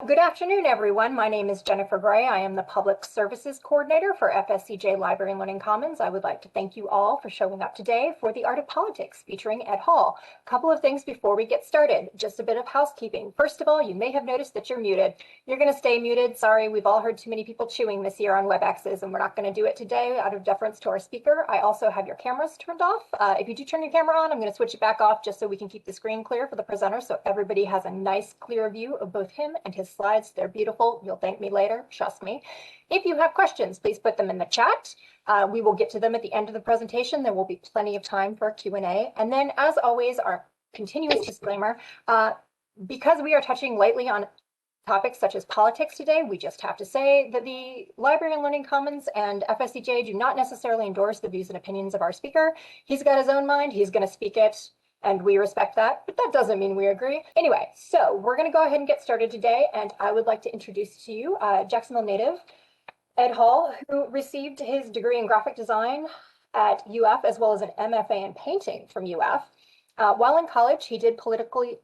Good afternoon, everyone. My name is Jennifer Gray. I am the Public Services Coordinator for FSCJ Library and Learning Commons. I would like to thank you all for showing up today for The Art of Politics featuring Ed Hall. A couple of things before we get started. Just a bit of housekeeping. First of all, you may have noticed that you're muted. You're going to stay muted. Sorry, we've all heard too many people chewing this year on WebExes, and we're not going to do it today out of deference to our speaker. I also have your cameras turned off. If you do turn your camera on, I'm going to switch it back off just so we can keep the screen clear for the presenter so everybody has a nice, clear view of both him and his slides. They're beautiful. You'll thank me later. Trust me. If you have questions, please put them in the chat. We will get to them at the end of the presentation. There will be plenty of time for Q&A. And then, as always, our continuous disclaimer, because we are touching lightly on topics such as politics today, we just have to say that the Library and Learning Commons and FSCJ do not necessarily endorse the views and opinions of our speaker. He's got his own mind. He's going to speak it. And we respect that, but that doesn't mean we agree. Anyway, so we're going to go ahead and get started today, and I would like to introduce to you Jacksonville native Ed Hall, who received his degree in graphic design at UF, as well as an MFA in painting from UF. While in college, he did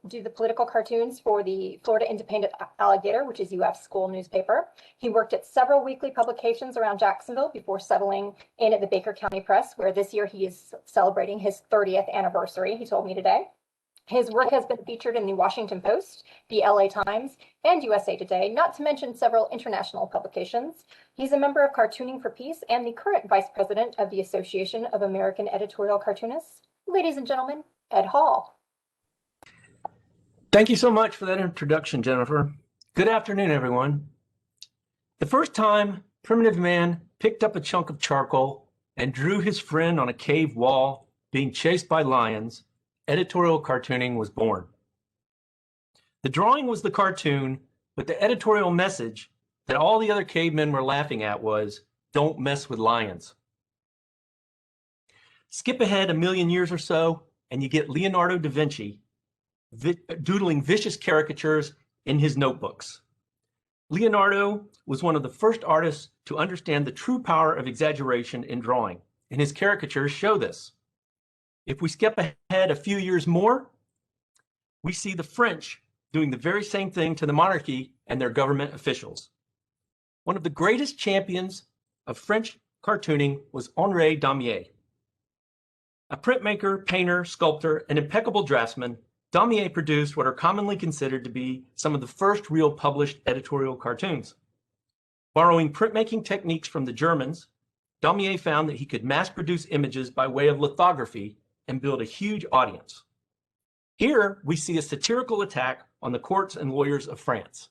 do the political cartoons for the Florida Independent Alligator, which is UF's school newspaper. He worked at several weekly publications around Jacksonville before settling in at the Baker County Press, where this year he is celebrating his 30th anniversary, he told me today. His work has been featured in the Washington Post, the LA Times, and USA Today, not to mention several international publications. He's a member of Cartooning for Peace and the current vice president of the Association of American Editorial Cartoonists. Ladies and gentlemen, Ed Hall. Thank you so much for that introduction, Jennifer. Good afternoon, everyone. The first time primitive man picked up a chunk of charcoal and drew his friend on a cave wall being chased by lions, editorial cartooning was born. The drawing was the cartoon, but the editorial message that all the other cavemen were laughing at was, "Don't mess with lions." Skip ahead a million years or so, and you get Leonardo da Vinci doodling vicious caricatures in his notebooks. Leonardo was one of the first artists to understand the true power of exaggeration in drawing, and his caricatures show this. If we skip ahead a few years more, we see the French doing the very same thing to the monarchy and their government officials. One of the greatest champions of French cartooning was Henri Daumier. A printmaker, painter, sculptor, and impeccable draftsman, Daumier produced what are commonly considered to be some of the first real published editorial cartoons. Borrowing printmaking techniques from the Germans, Daumier found that he could mass-produce images by way of lithography and build a huge audience. Here, we see a satirical attack on the courts and lawyers of France.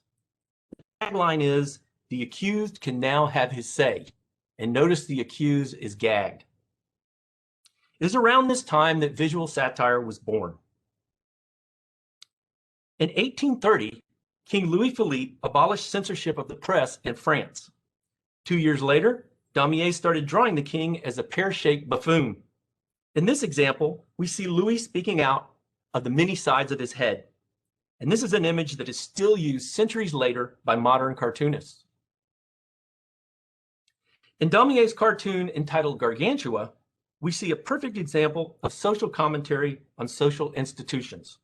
The tagline is, "The accused can now have his say," and notice the accused is gagged. It is around this time that visual satire was born. In 1830, King Louis Philippe abolished censorship of the press in France. 2 years later, Daumier started drawing the king as a pear-shaped buffoon. In this example, we see Louis speaking out of the many sides of his head. And this is an image that is still used centuries later by modern cartoonists. In Daumier's cartoon entitled Gargantua, we see a perfect example of social commentary on social institutions.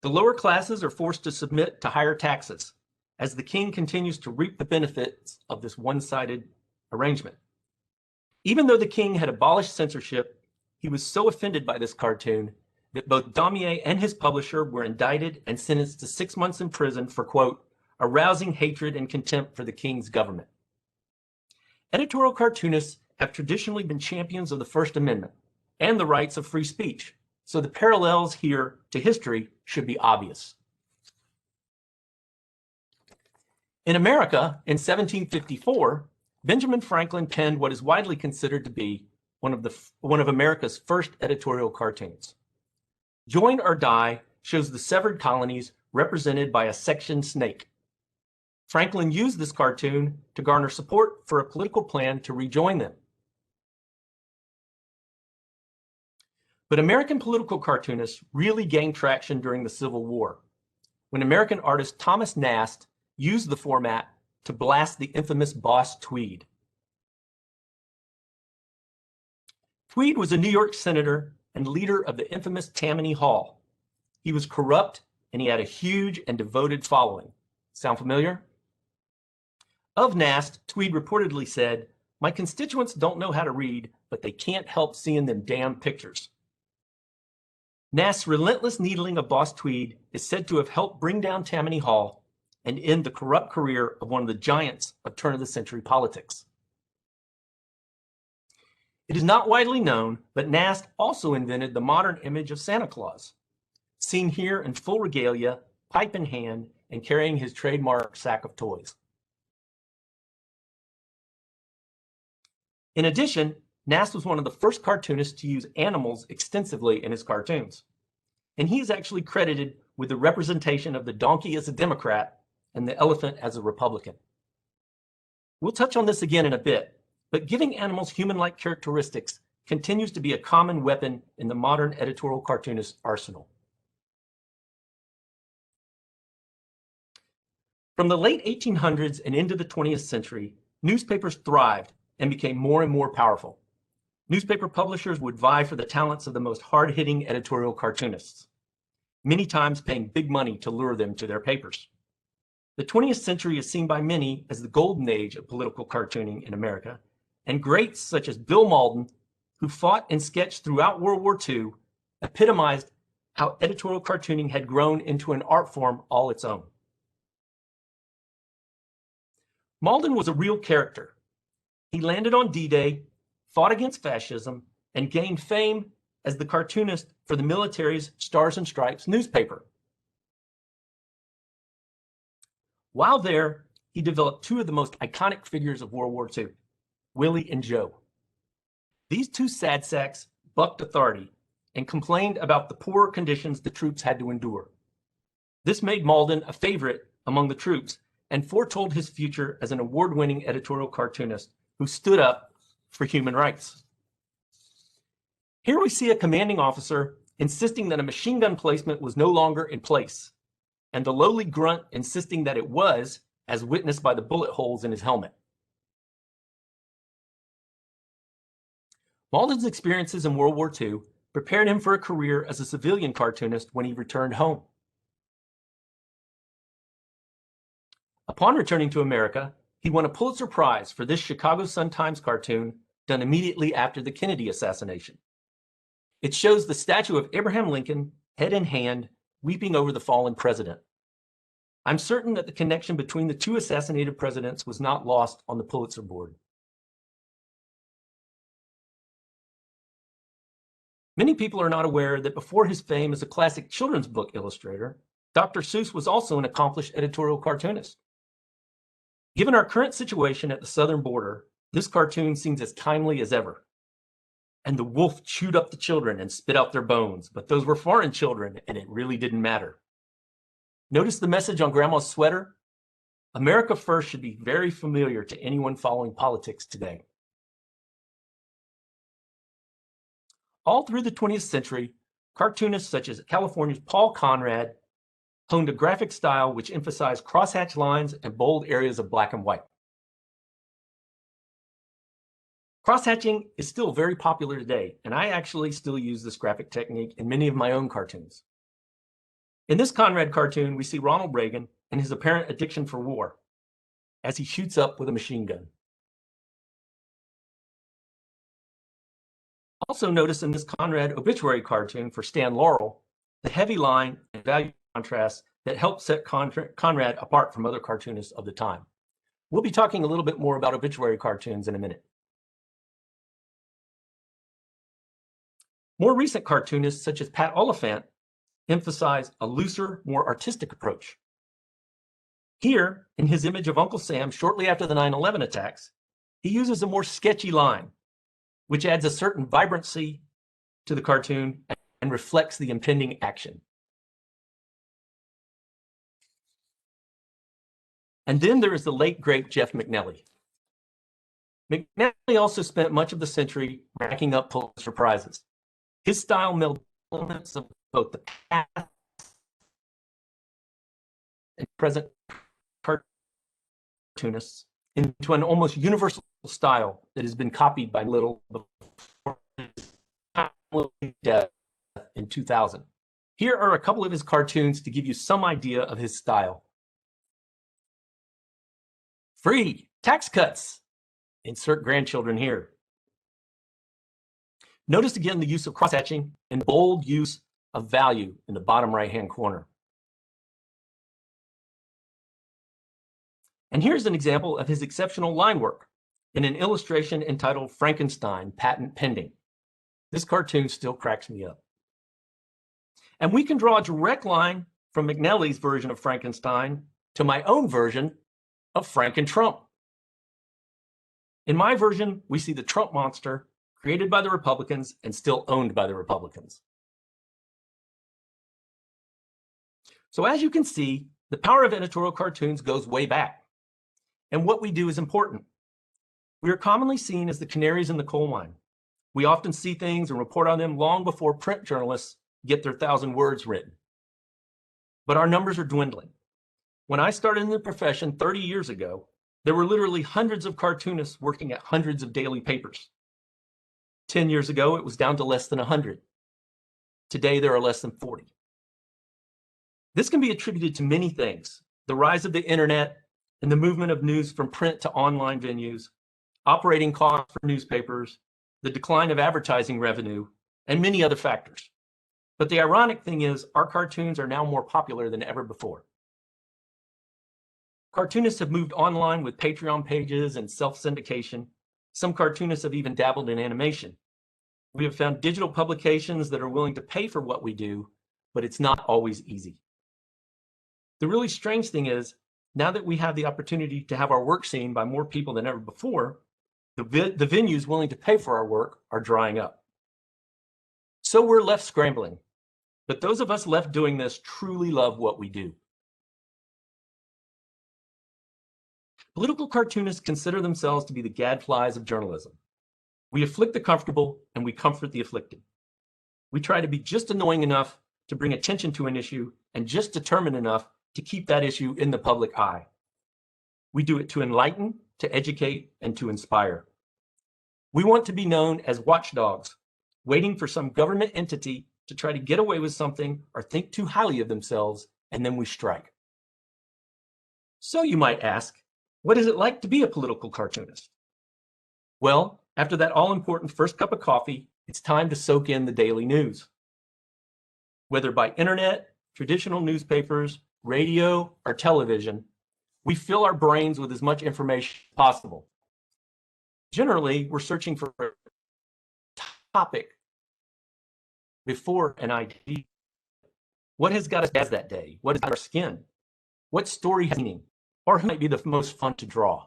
The lower classes are forced to submit to higher taxes as the king continues to reap the benefits of this one-sided arrangement. Even though the king had abolished censorship, he was so offended by this cartoon that both Daumier and his publisher were indicted and sentenced to 6 months in prison for, quote, "arousing hatred and contempt for the king's government." Editorial cartoonists have traditionally been champions of the First Amendment and the rights of free speech, so the parallels here to history should be obvious. In America, in 1754, Benjamin Franklin penned what is widely considered to be one of America's first editorial cartoons. Join or Die shows the severed colonies represented by a sectioned snake. Franklin used this cartoon to garner support for a political plan to rejoin them. But American political cartoonists really gained traction during the Civil War, when American artist Thomas Nast used the format to blast the infamous Boss Tweed. Tweed was a New York senator and leader of the infamous Tammany Hall. He was corrupt and he had a huge and devoted following. Sound familiar? Of Nast, Tweed reportedly said, "My constituents don't know how to read, but they can't help seeing them damn pictures." Nast's relentless needling of Boss Tweed is said to have helped bring down Tammany Hall and end the corrupt career of one of the giants of turn-of-the-century politics. It is not widely known, but Nast also invented the modern image of Santa Claus, seen here in full regalia, pipe in hand, and carrying his trademark sack of toys. In addition, Nast was one of the first cartoonists to use animals extensively in his cartoons, and he is actually credited with the representation of the donkey as a Democrat and the elephant as a Republican. We'll touch on this again in a bit, but giving animals human-like characteristics continues to be a common weapon in the modern editorial cartoonist arsenal. From the late 1800s and into the 20th century, newspapers thrived and became more and more powerful. Newspaper publishers would vie for the talents of the most hard-hitting editorial cartoonists, many times paying big money to lure them to their papers. The 20th century is seen by many as the golden age of political cartooning in America, and greats such as Bill Mauldin, who fought and sketched throughout World War II, epitomized how editorial cartooning had grown into an art form all its own. Mauldin was a real character. He landed on D-Day, fought against fascism, and gained fame as the cartoonist for the military's Stars and Stripes newspaper. While there, he developed two of the most iconic figures of World War II, Willie and Joe. These two sad sacks bucked authority and complained about the poor conditions the troops had to endure. This made Mauldin a favorite among the troops and foretold his future as an award-winning editorial cartoonist who stood up for human rights. Here we see a commanding officer insisting that a machine gun placement was no longer in place, and the lowly grunt insisting that it was, as witnessed by the bullet holes in his helmet. Mauldin's experiences in World War II prepared him for a career as a civilian cartoonist when he returned home. Upon returning to America, he won a Pulitzer Prize for this Chicago Sun-Times cartoon done immediately after the Kennedy assassination. It shows the statue of Abraham Lincoln, head in hand, weeping over the fallen president. I'm certain that the connection between the two assassinated presidents was not lost on the Pulitzer board. Many people are not aware that before his fame as a classic children's book illustrator, Dr. Seuss was also an accomplished editorial cartoonist. Given our current situation at the southern border, this cartoon seems as timely as ever. And the wolf chewed up the children and spit out their bones, but those were foreign children and it really didn't matter. Notice the message on Grandma's sweater? America First should be very familiar to anyone following politics today. All through the 20th century, cartoonists such as California's Paul Conrad honed a graphic style which emphasized crosshatch lines and bold areas of black and white. Crosshatching is still very popular today, and I actually still use this graphic technique in many of my own cartoons. In this Conrad cartoon, we see Ronald Reagan and his apparent addiction for war as he shoots up with a machine gun. Also notice in this Conrad obituary cartoon for Stan Laurel, the heavy line and value contrast that helped set Conrad apart from other cartoonists of the time. We'll be talking a little bit more about obituary cartoons in a minute. More recent cartoonists, such as Pat Oliphant, emphasize a looser, more artistic approach. Here, in his image of Uncle Sam shortly after the 9/11 attacks, he uses a more sketchy line, which adds a certain vibrancy to the cartoon and reflects the impending action. And then there is the late, great Jeff MacNelly. McNelly also spent much of the century racking up Pulitzer Prizes. His style melded elements of both the past and present cartoonists into an almost universal style that has been copied by little before his death in 2000. Here are a couple of his cartoons to give you some idea of his style. Free. Tax cuts. Insert grandchildren here. Notice again the use of cross-hatching and bold use of value in the bottom right-hand corner. And here's an example of his exceptional line work in an illustration entitled Frankenstein, Patent Pending. This cartoon still cracks me up. And we can draw a direct line from Mcnelly's version of Frankenstein to my own version of Frank and Trump. In my version, we see the Trump monster created by the Republicans and still owned by the Republicans. So as you can see, the power of editorial cartoons goes way back. And what we do is important. We are commonly seen as the canaries in the coal mine. We often see things and report on them long before print journalists get their 1,000 words written. But our numbers are dwindling. When I started in the profession 30 years ago, there were literally hundreds of cartoonists working at hundreds of daily papers. 10 years ago, it was down to less than 100. Today, there are less than 40. This can be attributed to many things: the rise of the internet and the movement of news from print to online venues, operating costs for newspapers, the decline of advertising revenue, and many other factors. But the ironic thing is, our cartoons are now more popular than ever before. Cartoonists have moved online with Patreon pages and self-syndication. Some cartoonists have even dabbled in animation. We have found digital publications that are willing to pay for what we do, but it's not always easy. The really strange thing is, now that we have the opportunity to have our work seen by more people than ever before, the venues willing to pay for our work are drying up. So we're left scrambling. But those of us left doing this truly love what we do. Political cartoonists consider themselves to be the gadflies of journalism. We afflict the comfortable and we comfort the afflicted. We try to be just annoying enough to bring attention to an issue and just determined enough to keep that issue in the public eye. We do it to enlighten, to educate, and to inspire. We want to be known as watchdogs, waiting for some government entity to try to get away with something or think too highly of themselves, and then we strike. So you might ask, what is it like to be a political cartoonist? Well, after that all-important first cup of coffee, it's time to soak in the daily news. Whether by internet, traditional newspapers, radio, or television, we fill our brains with as much information as possible. Generally, we're searching for a topic before an idea. What has got us jazz that day? What has got our skin? What story has meaning? Or who might be the most fun to draw?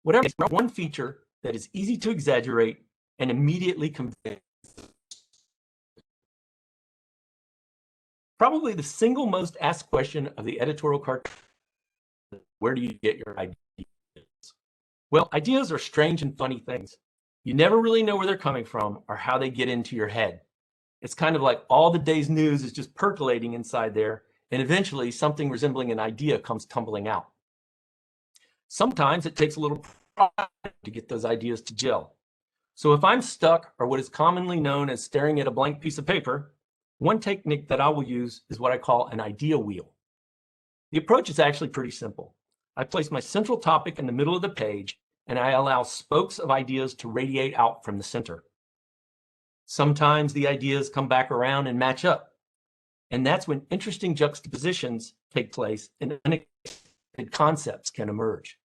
Whatever, it's one feature that is easy to exaggerate and immediately convey. Probably the single most asked question of the editorial cartoon: where do you get your ideas? Well, ideas are strange and funny things. You never really know where they're coming from or how they get into your head. It's kind of like all the day's news is just percolating inside there, and eventually something resembling an idea comes tumbling out. Sometimes it takes a little pride to get those ideas to gel. So if I'm stuck, or what is commonly known as staring at a blank piece of paper, one technique that I will use is what I call an idea wheel. The approach is actually pretty simple. I place my central topic in the middle of the page, and I allow spokes of ideas to radiate out from the center. Sometimes the ideas come back around and match up, and that's when interesting juxtapositions take place and unexpected concepts can emerge.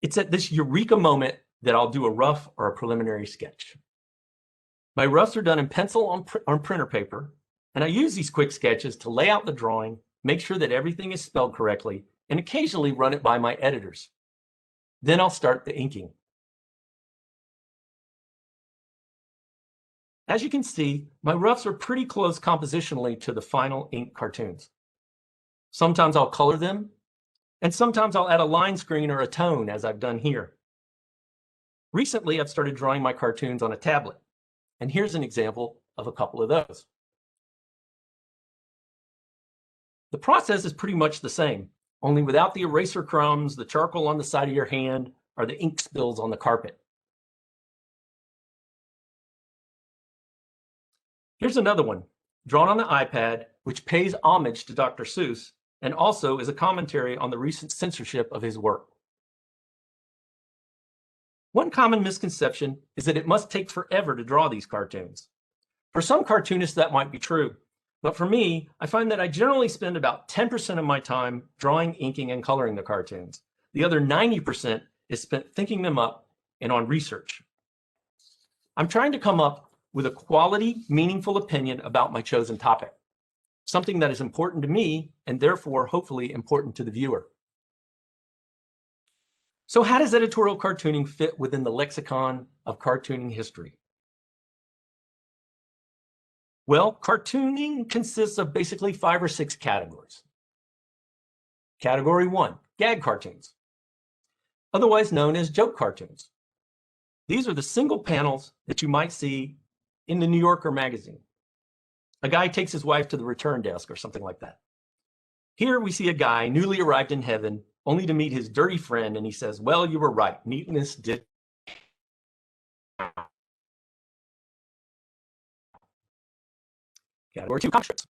It's at this eureka moment that I'll do a rough or a preliminary sketch. My roughs are done in pencil on printer paper, and I use these quick sketches to lay out the drawing, make sure that everything is spelled correctly, and occasionally run it by my editors. Then I'll start the inking. As you can see, my roughs are pretty close compositionally to the final ink cartoons. Sometimes I'll color them, and sometimes I'll add a line screen or a tone, as I've done here. Recently, I've started drawing my cartoons on a tablet, and here's an example of a couple of those. The process is pretty much the same, only without the eraser crumbs, the charcoal on the side of your hand, or the ink spills on the carpet. Here's another one. drawn on the iPad, which pays homage to Dr. Seuss and also is a commentary on the recent censorship of his work. One common misconception is that it must take forever to draw these cartoons. For some cartoonists, that might be true, but for me, I find that I generally spend about 10% of my time drawing, inking, and coloring the cartoons. The other 90% is spent thinking them up and on research. I'm trying to come up with a quality, meaningful opinion about my chosen topic, something that is important to me and therefore hopefully important to the viewer. So how does editorial cartooning fit within the lexicon of cartooning history? Well, cartooning consists of basically 5 or 6 categories. Category 1, gag cartoons, otherwise known as joke cartoons. These are the single panels that you might see in the New Yorker magazine. A guy takes his wife to the return desk or something like that. Here we see a guy newly arrived in heaven, only to meet his dirty friend, and he says, well, you were right, neatness did. Category 2, comic strips.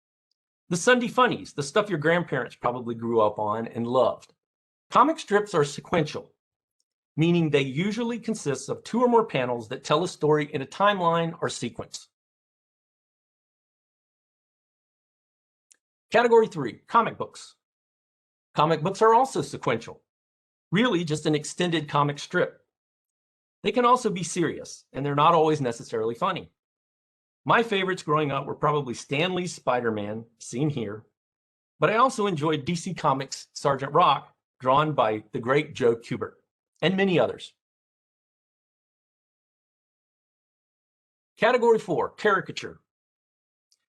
The Sunday funnies, the stuff your grandparents probably grew up on and loved. Comic strips are sequential, meaning they usually consist of 2 or more panels that tell a story in a timeline or sequence. Category 3, comic books. Comic books are also sequential, really just an extended comic strip. They can also be serious, and they're not always necessarily funny. My favorites growing up were probably Stan Lee's Spider-Man, seen here, but I also enjoyed DC Comics' Sergeant Rock, drawn by the great Joe Kubert, and many others. Category 4, caricature.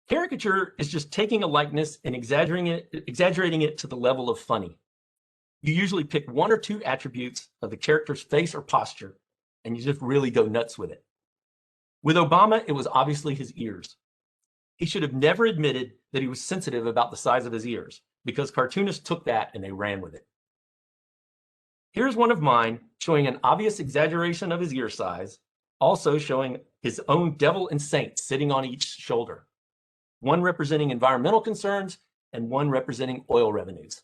Caricature is just taking a likeness and exaggerating it to the level of funny. You usually pick 1 or 2 attributes of the character's face or posture, and you just really go nuts with it. With Obama, it was obviously his ears. He should have never admitted that he was sensitive about the size of his ears, because cartoonists took that and they ran with it. Here's one of mine showing an obvious exaggeration of his ear size, also showing his own devil and saint sitting on each shoulder, one representing environmental concerns and one representing oil revenues.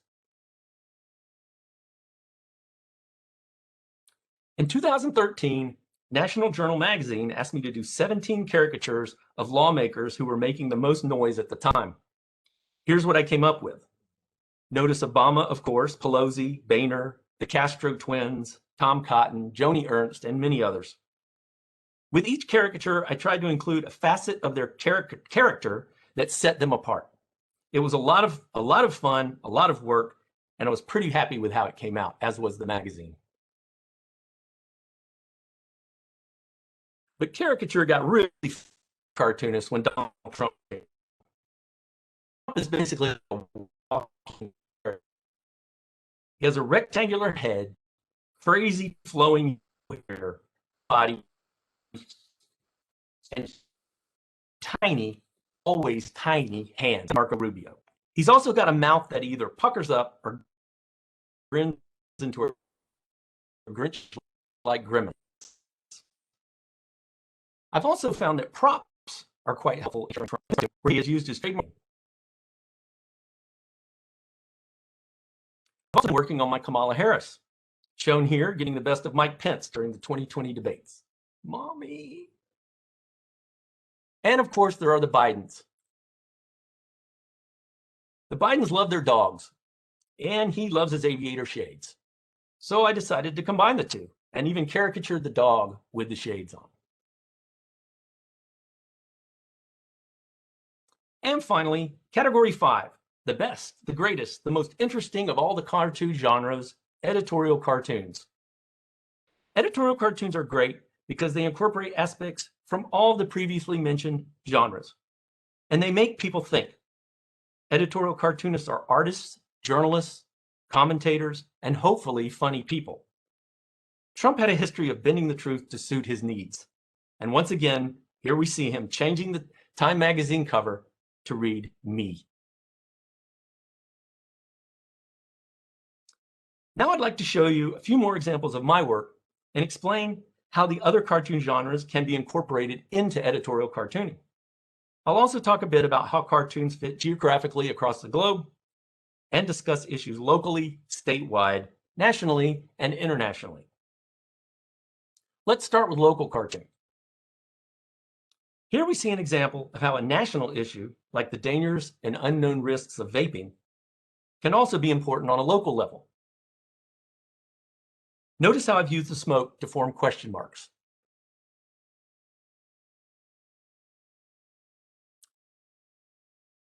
In 2013, National Journal magazine asked me to do 17 caricatures of lawmakers who were making the most noise at the time. Here's what I came up with. Notice Obama, of course, Pelosi, Boehner, the Castro twins, Tom Cotton, Joni Ernst, and many others. With each caricature, I tried to include a facet of their character that set them apart. It was a lot of fun, a lot of work, and I was pretty happy with how it came out, as was the magazine. But caricature got really cartoonist when Donald Trump came. Trump is basically a walking character. He has a rectangular head, crazy flowing hair, body, and tiny, always tiny hands, Marco Rubio. He's also got a mouth that either puckers up or grins into a Grinch-like grimace. I've also found that props are quite helpful where he has used his trademark. I'm also working on my Kamala Harris, shown here getting the best of Mike Pence during the 2020 debates. Mommy. And of course, there are the Bidens. The Bidens love their dogs, and he loves his aviator shades. So I decided to combine the two and even caricatured the dog with the shades on. And finally, category 5, the best, the greatest, the most interesting of all the cartoon genres, editorial cartoons. Editorial cartoons are great because they incorporate aspects from all the previously mentioned genres, and they make people think. Editorial cartoonists are artists, journalists, commentators, and hopefully funny people. Trump had a history of bending the truth to suit his needs. And once again, here we see him changing the Time magazine cover to read me. Now I'd like to show you a few more examples of my work and explain how the other cartoon genres can be incorporated into editorial cartooning. I'll also talk a bit about how cartoons fit geographically across the globe and discuss issues locally, statewide, nationally, and internationally. Let's start with local cartoon. Here we see an example of how a national issue, like the dangers and unknown risks of vaping, can also be important on a local level. Notice how I've used the smoke to form question marks.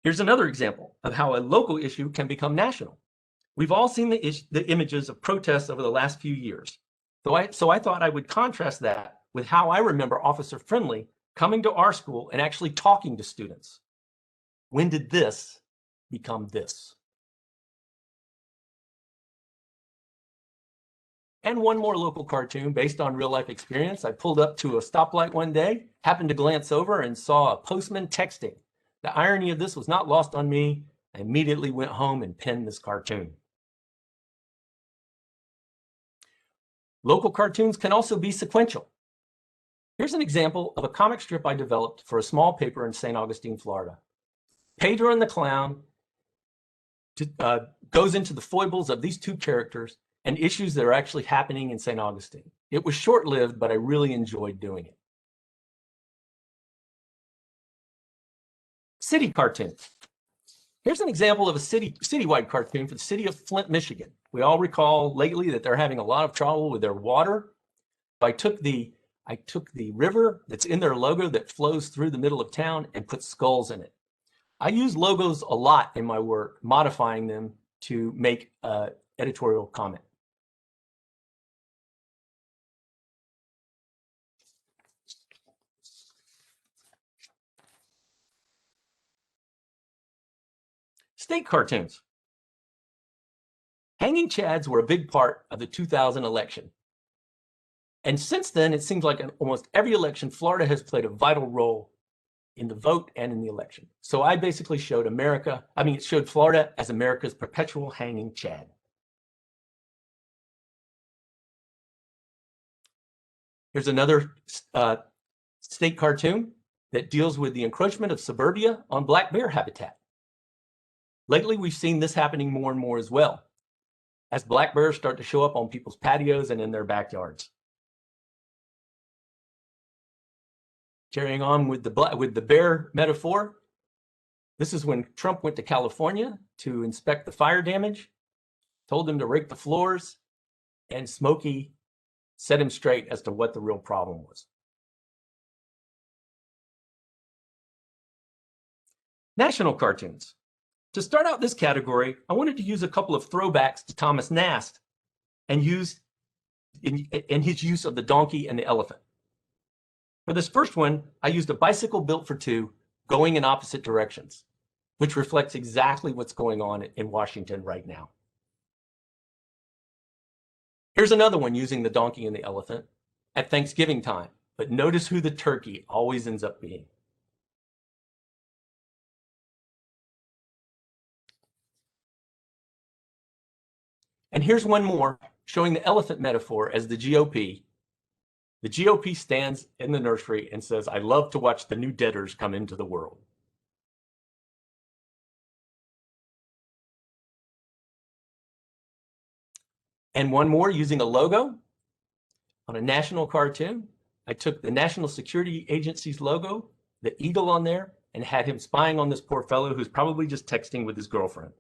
Here's another example of how a local issue can become national. We've all seen the images of protests over the last few years. So I thought I would contrast that with how I remember Officer Friendly coming to our school and actually talking to students. When did this become this? And one more local cartoon based on real life experience. I pulled up to a stoplight one day, happened to glance over and saw a postman texting. The irony of this was not lost on me. I immediately went home and penned this cartoon. Local cartoons can also be sequential. Here's an example of a comic strip I developed for a small paper in St. Augustine, Florida. Pedro and the Clown goes into the foibles of these two characters and issues that are actually happening in St. Augustine. It was short-lived, but I really enjoyed doing it. City cartoons. Here's an example of a citywide cartoon for the city of Flint, Michigan. We all recall lately that they're having a lot of trouble with their water. I took the river that's in their logo that flows through the middle of town and put skulls in it. I use logos a lot in my work, modifying them to make an editorial comment. State cartoons. Hanging chads were a big part of the 2000 election. And since then, it seems like in almost every election, Florida has played a vital role in the vote and in the election. So I basically showed it showed Florida as America's perpetual hanging chad. Here's another state cartoon that deals with the encroachment of suburbia on black bear habitat. Lately, we've seen this happening more and more as well, as black bears start to show up on people's patios and in their backyards. Carrying on with the bear metaphor, this is when Trump went to California to inspect the fire damage, told them to rake the floors, and Smokey set him straight as to what the real problem was. National cartoons. To start out this category, I wanted to use a couple of throwbacks to Thomas Nast and use in his use of the donkey and the elephant. For this first one, I used a bicycle built for two going in opposite directions, which reflects exactly what's going on in Washington right now. Here's another one using the donkey and the elephant at Thanksgiving time, but notice who the turkey always ends up being. And here's one more showing the elephant metaphor as the GOP. The GOP stands in the nursery and says, "I love to watch the new debtors come into the world." And one more using a logo on a national cartoon. I took the National Security Agency's logo, the eagle on there, and had him spying on this poor fellow who's probably just texting with his girlfriend.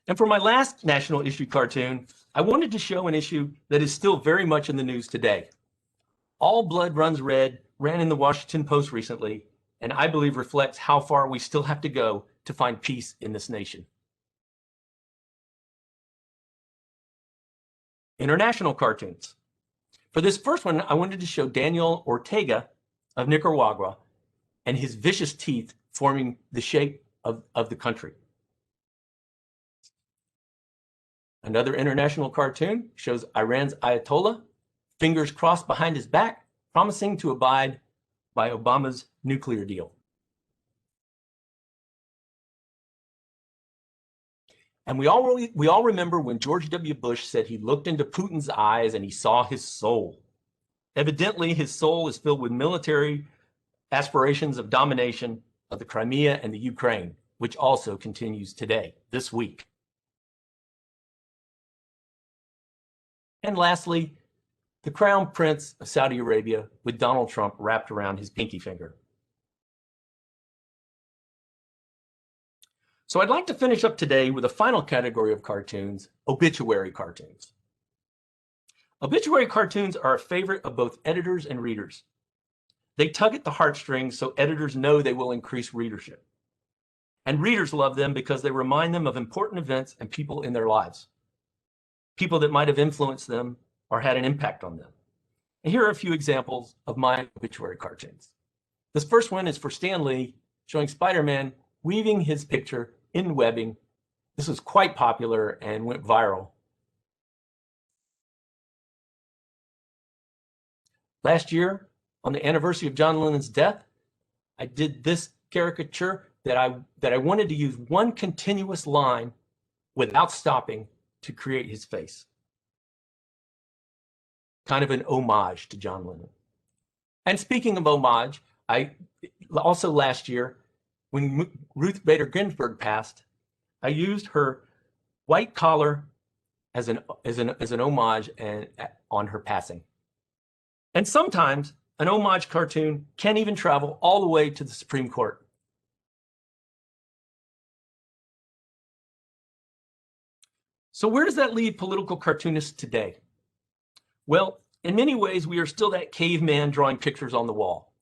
And for my last national issue cartoon, I wanted to show an issue that is still very much in the news today. All Blood Runs Red ran in the Washington Post recently, and I believe reflects how far we still have to go to find peace in this nation. International cartoons. For this first one, I wanted to show Daniel Ortega of Nicaragua and his vicious teeth forming the shape of the country. Another international cartoon shows Iran's Ayatollah, fingers crossed behind his back, promising to abide by Obama's nuclear deal. And we all remember when George W. Bush said he looked into Putin's eyes and he saw his soul. Evidently, his soul is filled with military aspirations of domination of the Crimea and the Ukraine, which also continues today, this week. And lastly, the Crown Prince of Saudi Arabia with Donald Trump wrapped around his pinky finger. So I'd like to finish up today with a final category of cartoons, obituary cartoons. Obituary cartoons are a favorite of both editors and readers. They tug at the heartstrings so editors know they will increase readership. And readers love them because they remind them of important events and people in their lives, people that might have influenced them or had an impact on them. And here are a few examples of my obituary cartoons. This first one is for Stan Lee, showing Spider-Man weaving his picture in webbing. This was quite popular and went viral. Last year, on the anniversary of John Lennon's death, I did this caricature that I wanted to use one continuous line without stopping to create his face. Kind of an homage to John Lennon. And speaking of homage, I also last year, when Ruth Bader Ginsburg passed, I used her white collar as an homage on her passing. And sometimes an homage cartoon can even travel all the way to the Supreme Court. So where does that leave political cartoonists today? Well, in many ways, we are still that caveman drawing pictures on the wall.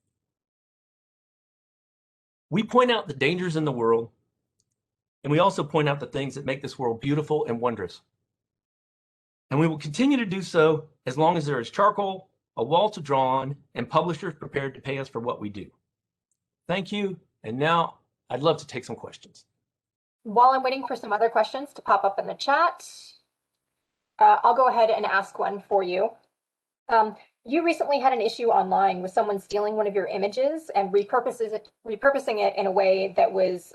We point out the dangers in the world, and we also point out the things that make this world beautiful and wondrous. And we will continue to do so as long as there is charcoal, a wall to draw on, and publishers prepared to pay us for what we do. Thank you. And now I'd love to take some questions. While I'm waiting for some other questions to pop up in the chat, I'll go ahead and ask one for you. You recently had an issue online with someone stealing one of your images and repurposing it in a way that was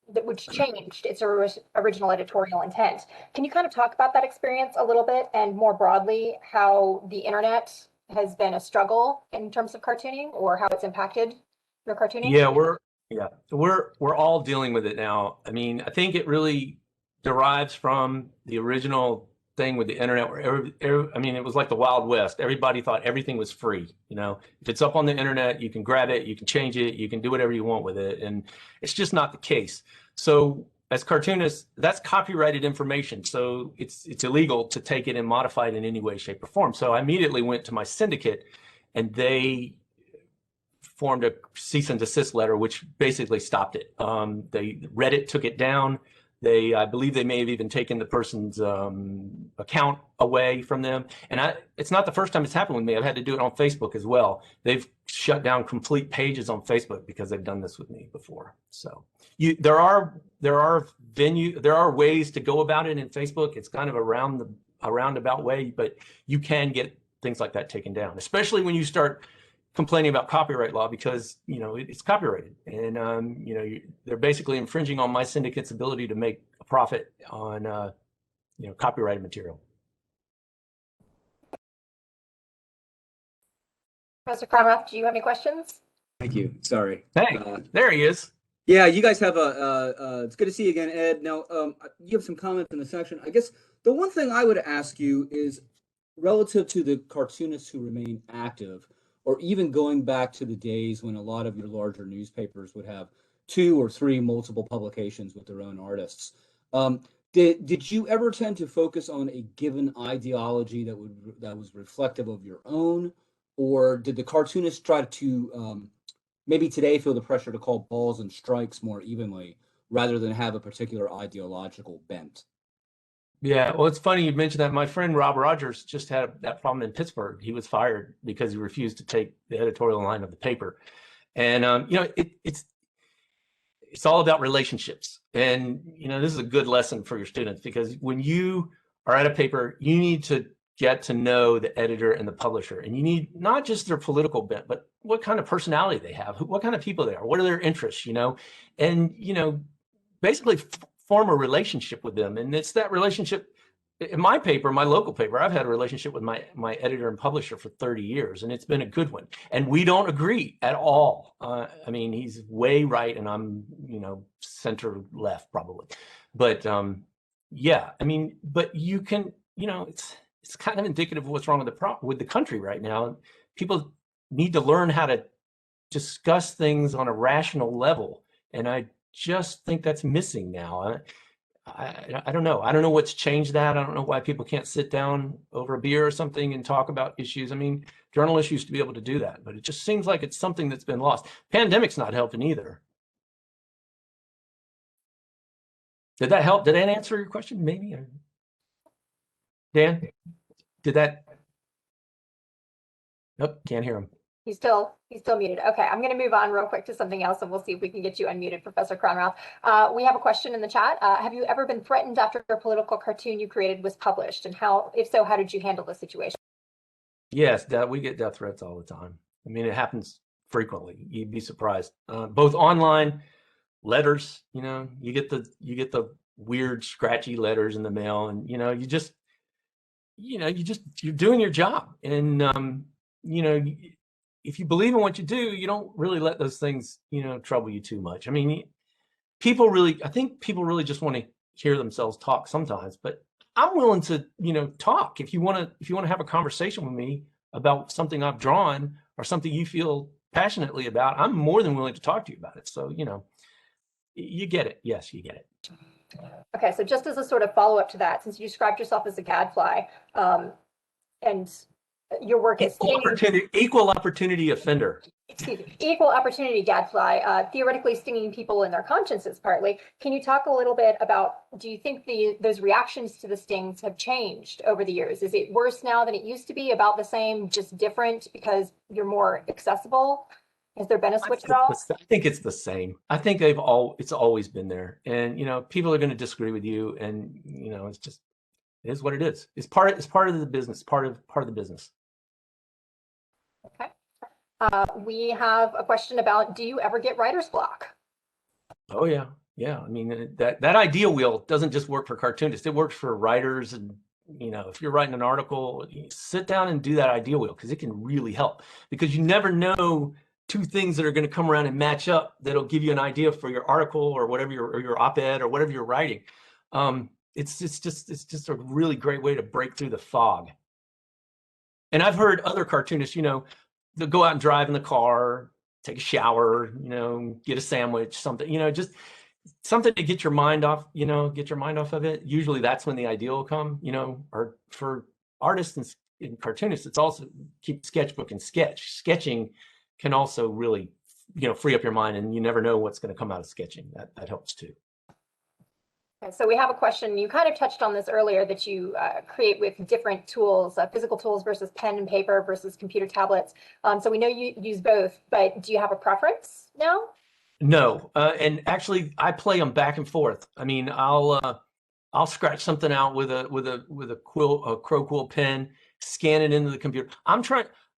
which changed its original editorial intent. Can you kind of talk about that experience a little bit, and more broadly, how the internet has been a struggle in terms of cartooning, or how it's impacted your cartooning? Yeah, we're all dealing with it now. I mean, I think it really derives from the original thing with the internet, where I mean, it was like the Wild West. Everybody thought everything was free. You know, if it's up on the internet, you can grab it, you can change it, you can do whatever you want with it, and it's just not the case. So as cartoonists, that's copyrighted information, so it's illegal to take it and modify it in any way, shape, or form. So I immediately went to my syndicate, and they formed a cease and desist letter, which basically stopped it. They read it, took it down. I believe they may have even taken the person's account away from them. And it's not the first time it's happened with me. I've had to do it on Facebook as well. They've shut down complete pages on Facebook because they've done this with me before. So there are ways to go about it in Facebook. It's kind of a roundabout way, but you can get things like that taken down, especially when you start complaining about copyright law, because it's copyrighted, and they're basically infringing on my syndicate's ability to make a profit on copyrighted material. Professor Conrath, do you have any questions? Thank you. Sorry. Hey, there he is. Yeah, you guys have it's good to see you again, Ed. Now, you have some comments in the section. I guess the one thing I would ask you is relative to the cartoonists who remain active, or even going back to the days when a lot of your larger newspapers would have 2 or 3 multiple publications with their own artists. Did you ever tend to focus on a given ideology that was reflective of your own, or did the cartoonists try to maybe today feel the pressure to call balls and strikes more evenly rather than have a particular ideological bent? Yeah, well, it's funny you mentioned that. My friend Rob Rogers just had that problem in Pittsburgh. He was fired because he refused to take the editorial line of the paper. And it's all about relationships. And this is a good lesson for your students, because when you are at a paper, you need to get to know the editor and the publisher, and you need not just their political bent, but what kind of personality they have, what kind of people they are, what are their interests, and basically form a relationship with them. And it's that relationship in my paper, my local paper, I've had a relationship with my editor and publisher for 30 years, and it's been a good one. And we don't agree at all. I mean, he's way right, and I'm, center left probably. But yeah, I mean, but you can, it's kind of indicative of what's wrong with the country right now. People need to learn how to discuss things on a rational level, and I just think that's missing now. I don't know. I don't know what's changed that. I don't know why people can't sit down over a beer or something and talk about issues. I mean, journalists used to be able to do that, but it just seems like it's something that's been lost. Pandemic's not helping either. Did that help? Did that answer your question? Maybe. Dan, did that? Nope, can't hear him. He's still muted. Okay, I'm going to move on real quick to something else, and we'll see if we can get you unmuted, Professor Cronrath. We have a question in the chat. Have you ever been threatened after a political cartoon you created was published, and if so, how did you handle the situation? Yes, we get death threats all the time. I mean, it happens frequently. You'd be surprised. Both online, letters. You get the weird, scratchy letters in the mail, and you're doing your job, and if you believe in what you do, you don't really let those things, trouble you too much. I mean, I think people really just want to hear themselves talk sometimes, but I'm willing to, talk. If you want to have a conversation with me about something I've drawn or something you feel passionately about, I'm more than willing to talk to you about it. So, you get it. Yes, you get it. Okay, so just as a sort of follow-up to that, since you described yourself as a gadfly, and your work is equal opportunity offender. Excuse me, equal opportunity gadfly, theoretically stinging people in their consciences partly. Can you talk a little bit about, do you think those reactions to the stings have changed over the years? Is it worse now than it used to be, about the same, just different because you're more accessible? Has there been a switch at all? I think it's the same. I think it's always been there. And, people are going to disagree with you, and, it's just, it is what it is. It's part of the business, part of the business. Okay. We have a question about, do you ever get writer's block? Oh yeah. Yeah. I mean, that ideal wheel doesn't just work for cartoonists. It works for writers. And, if you're writing an article, sit down and do that ideal wheel, because it can really help, because you never know two things that are going to come around and match up that'll give you an idea for your article or whatever your op-ed or whatever you're writing. It's just a really great way to break through the fog. And I've heard other cartoonists, they'll go out and drive in the car, take a shower, get a sandwich, something, just something to get your mind off, of it. Usually that's when the idea will come, or for artists and cartoonists, it's also keep sketchbook and sketching can also really, free up your mind, and you never know what's going to come out of sketching. That helps too. Okay, so we have a question. You kind of touched on this earlier, that you create with different tools, physical tools versus pen and paper versus computer tablets. So we know you use both, but do you have a preference now? No, and actually, I play them back and forth. I mean, I'll scratch something out with a Crow Quill pen, scan it into the computer.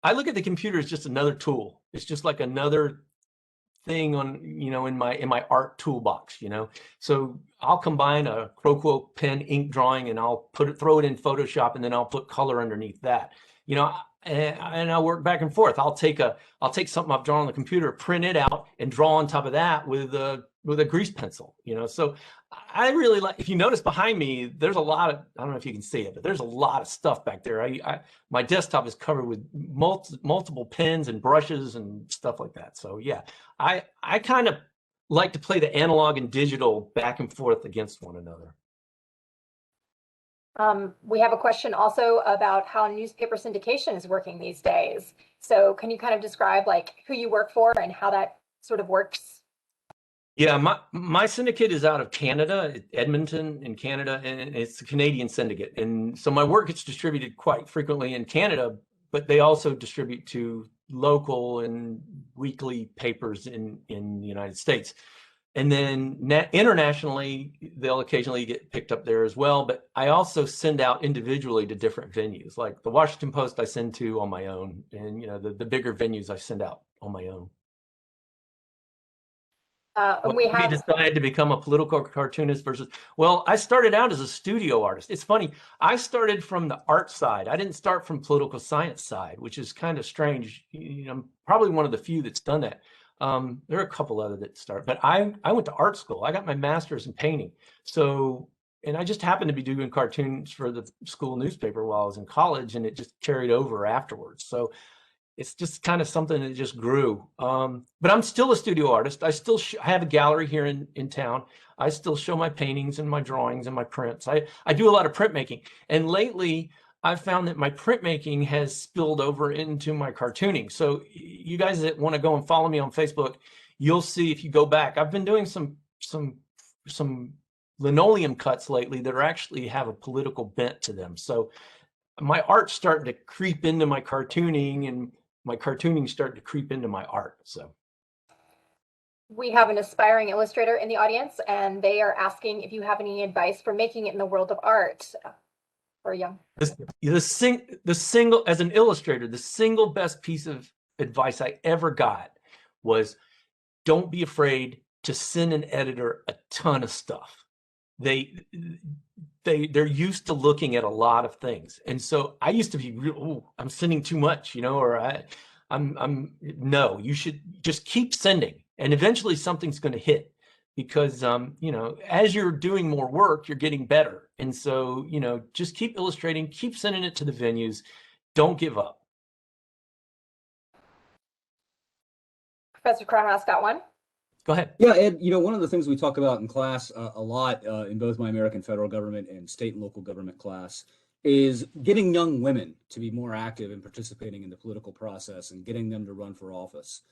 I look at the computer as just another tool. It's just like another thing on, in my art toolbox, So I'll combine a Crow Quill pen ink drawing, and I'll throw it in Photoshop, and then I'll put color underneath that, and I'll work back and forth. I'll take something I've drawn on the computer, print it out, and draw on top of that with a grease pencil, So I really like, if you notice behind me, there's a lot of, I don't know if you can see it, but there's a lot of stuff back there. My desktop is covered with multiple pens and brushes and stuff like that. So yeah, I kind of like to play the analog and digital back and forth against one another. We have a question also about how newspaper syndication is working these days. So can you kind of describe like who you work for and how that sort of works? Yeah, my syndicate is out of Canada, Edmonton in Canada, and it's a Canadian syndicate. And so my work gets distributed quite frequently in Canada, but they also distribute to local and weekly papers in the United States. And then internationally, they'll occasionally get picked up there as well. But I also send out individually to different venues, like the Washington Post I send to on my own, and the bigger venues I send out on my own. And we What made you have, decide to become a political cartoonist versus, well, I started out as a studio artist. It's funny. I started from the art side. I didn't start from political science side, which is kind of strange. I'm probably one of the few that's done that. There are a couple other that start, but I went to art school. I got my master's in painting. So, and I just happened to be doing cartoons for the school newspaper while I was in college, and it just carried over afterwards. So it's just kind of something that just grew. But I'm still a studio artist. I still I have a gallery here in town. I still show my paintings and my drawings and my prints. I do a lot of printmaking. And lately, I've found that my printmaking has spilled over into my cartooning. So you guys that want to go and follow me on Facebook, you'll see if you go back. I've been doing some linoleum cuts lately that are actually have a political bent to them. So my art's starting to creep into my cartooning, and my cartooning starting to creep into my art. So we have an aspiring illustrator in the audience, and they are asking if you have any advice for making it in the world of art for young. the single, as an illustrator, the single best piece of advice I ever got was, don't be afraid to send an editor a ton of stuff. They're used to looking at a lot of things. And so I used to be real, I'm sending too much, or no, you should just keep sending, and eventually something's going to hit, because, as you're doing more work, you're getting better. And so, just keep illustrating, keep sending it to the venues. Don't give up. Professor Krauhaus got one. Go ahead. Yeah, Ed, one of the things we talk about in class a lot in both my American federal government and state and local government class is getting young women to be more active in participating in the political process and getting them to run for office.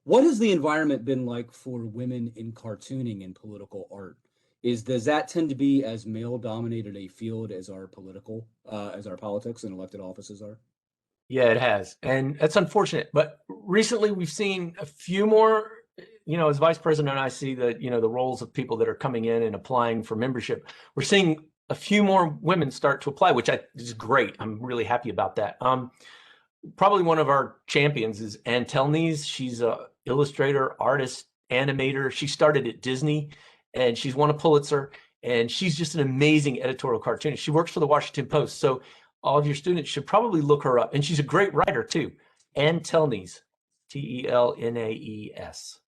What has the environment been like for women in cartooning and political art? Does that tend to be as male-dominated a field as our politics and elected offices are? Yeah, it has. And that's unfortunate. But recently we've seen a few more, as vice president, I see that, the roles of people that are coming in and applying for membership. We're seeing a few more women start to apply, which is great. I'm really happy about that. Probably one of our champions is Ann Telnese. She's a illustrator, artist, animator. She started at Disney, and she's won a Pulitzer, and she's just an amazing editorial cartoonist. She works for the Washington Post. So all of your students should probably look her up. And she's a great writer too. Ann Telnese, Telnaes.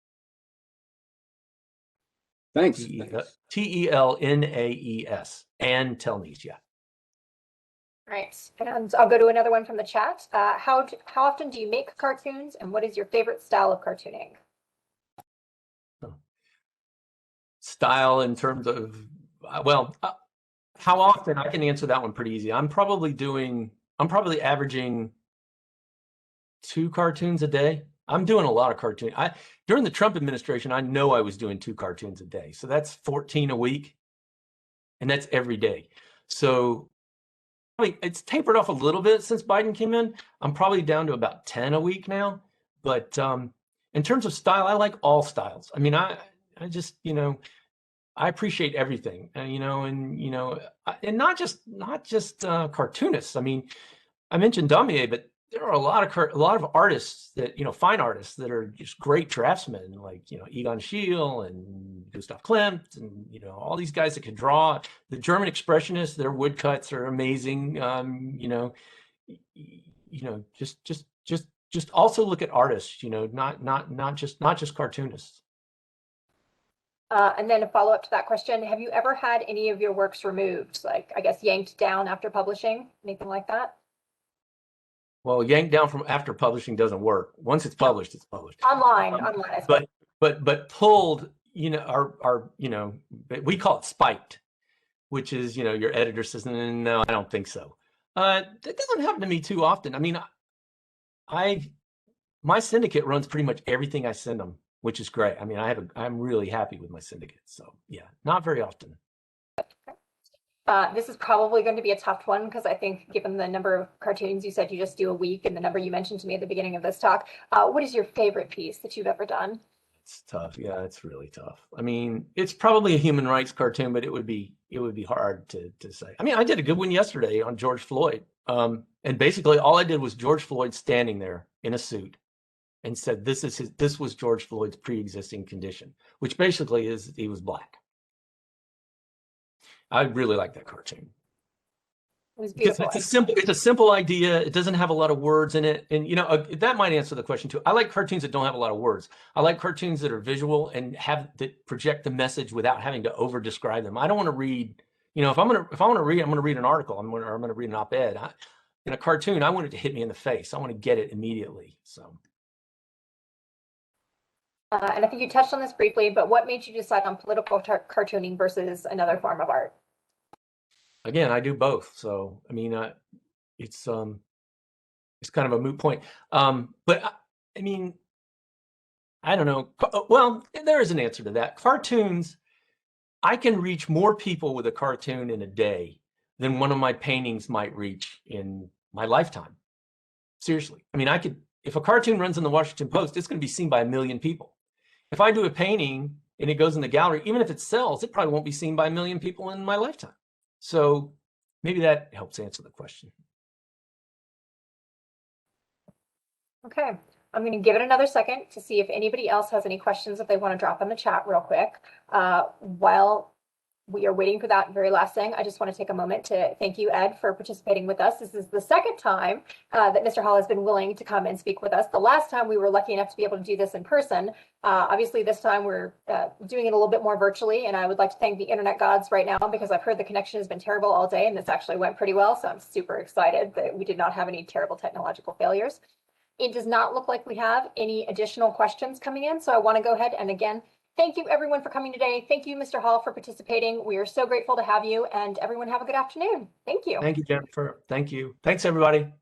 Thanks. Telnaes. Ann Telnese, yeah. Right, and I'll go to another one from the chat. How often do you make cartoons, and what is your favorite style of cartooning? Style in terms of, how often? I can answer that one pretty easy. I'm probably averaging 2 cartoons a day. I'm doing a lot of cartoons. During the Trump administration, I know I was doing 2 cartoons a day. So that's 14 a week, and that's every day. So it's tapered off a little bit since Biden came in. I'm probably down to about 10 a week now. But in terms of style, I like all styles. I mean, I just, I appreciate everything, and not just cartoonists. I mean, I mentioned Daumier, but there are a lot of artists that, fine artists that are just great draftsmen, like, Egon Schiele and Gustav Klimt, and, all these guys that can draw. The German expressionists, their woodcuts are amazing. Just also look at artists, not just cartoonists. And then a follow-up to that question, have you ever had any of your works removed, like, I guess, yanked down after publishing, anything like that? Well, yanked down from after publishing doesn't work. Once it's published, it's published. Online. But pulled, we call it spiked, which is, your editor says, no, I don't think so. That doesn't happen to me too often. I mean, my syndicate runs pretty much everything I send them, which is great. I mean, I'm really happy with my syndicate. So yeah, not very often. This is probably going to be a tough one, because I think, given the number of cartoons you said you just do a week and the number you mentioned to me at the beginning of this talk, what is your favorite piece that you've ever done? It's tough. Yeah, it's really tough. I mean, it's probably a human rights cartoon, but it would be hard to say. I mean, I did a good one yesterday on George Floyd. And basically all I did was George Floyd standing there in a suit, and said this was George Floyd's pre-existing condition, which basically is he was black. I really like that cartoon. It was Because beautiful. it's a simple idea. It doesn't have a lot of words in it. And, that might answer the question too. I like cartoons that don't have a lot of words. I like cartoons that are visual and that project the message without having to over describe them. I don't want to read, if I want to read, I'm going to read an article. I'm going to read an op-ed. In a cartoon, I want it to hit me in the face. I want to get it immediately. So. And I think you touched on this briefly, but what made you decide on political cartooning versus another form of art? Again, I do both. So, I mean, it's kind of a moot point. But I mean, I don't know. Well, there is an answer to that. Cartoons, I can reach more people with a cartoon in a day than one of my paintings might reach in my lifetime. Seriously. I mean, if a cartoon runs in the Washington Post, it's going to be seen by 1 million people. If I do a painting and it goes in the gallery, even if it sells, it probably won't be seen by 1 million people in my lifetime. So maybe that helps answer the question. Okay, I'm going to give it another second to see if anybody else has any questions that they want to drop in the chat real quick. While we are waiting for that very last thing, I just want to take a moment to thank you, Ed, for participating with us. This is the second time that Mr. Hall has been willing to come and speak with us. The last time we were lucky enough to be able to do this in person. Obviously, this time we're doing it a little bit more virtually, and I would like to thank the internet gods right now because I've heard the connection has been terrible all day, and this actually went pretty well, so I'm super excited that we did not have any terrible technological failures. It does not look like we have any additional questions coming in, so I want to go ahead and again, thank you everyone for coming today. Thank you, Mr. Hall, for participating. We are so grateful to have you, and everyone have a good afternoon. Thank you. Thank you, Jennifer. Thank you. Thanks, everybody.